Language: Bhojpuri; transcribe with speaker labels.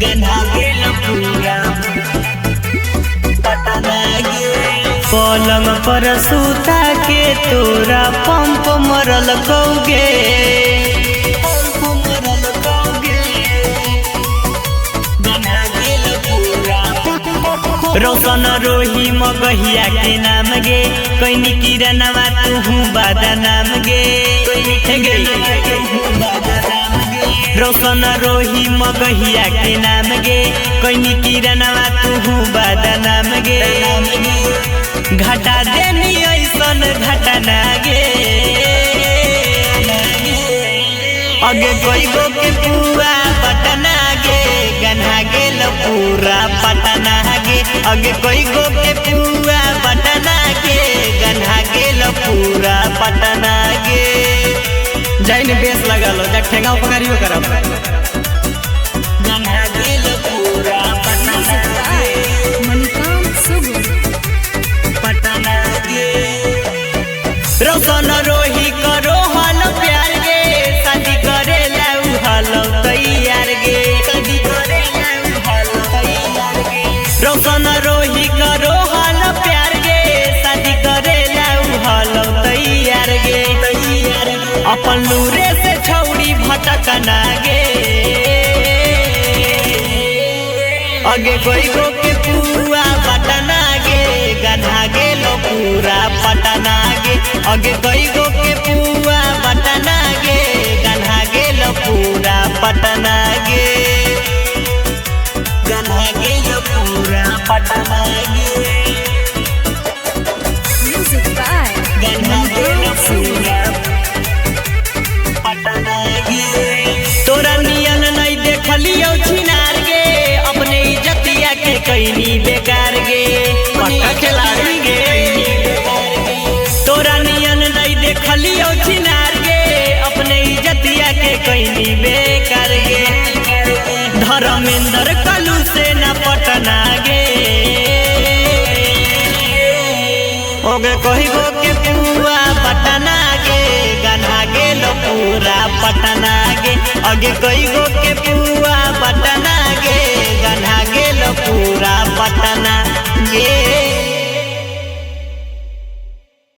Speaker 1: गन्हा गेल पूरा पटना गे। पलंग पर सूता के तोरा पंप मरल कौगे, रोशन रोही मगहिया के नाम गे, कैनी किरणवा तू बादा नाम गे। रोशन रोही मगहिया के नाम गे, कैनी किरणवा तू बादा नाम गे। घटा देनी ऐसन घटना गे, अगे कोई गो के पुआ पटना गे, गन्हा गेल पूरा पटना गे। अगे कोई गो के पुआ पटना गे, गन्हा गेल पूरा पटना गे।
Speaker 2: जाइन बेस लगा लो जा ठेंगा पकड़ियो करब।
Speaker 1: गन्हा गेल पूरा पटना गे, पटना गे। रोशन रोही करो हल प्यार गे, शादी करे लाऊ हल तैयार गे, शादी करे लाऊ हल तैयार गे। रोशन रोही करो हल प्यार गे, शादी करे लाऊ हल तैयार गे, तैयार गे। अपन लूरे से छौड़ी भटकना गे, अगे कोई गो के पुआ पटना गे, गन्हा गेल पूरा पटना गे। अगे कोई गो के पुआ पटना गे, गन्हा गेल पूरा पटना गे, गन्हा गेल पूरा पटना गे, गन्हा गेल पूरा पटना गे। तोरा नियन नहीं देखलियो छिनार गे, अपने इज्जतिया के कैनी बेकार गे,
Speaker 2: पक्का खिलाड़ी गे।
Speaker 1: तोरा नियन नहीं देखलियो छिनार गे, अपने इज्जतिया के कैनी बेकार गे। धर्मेंद्र कलू से न पटना गे, ओगे कही गो के पुआ पटना गे, गन्हा गेल पूरा पटना गे। अगे कही गो के पुआ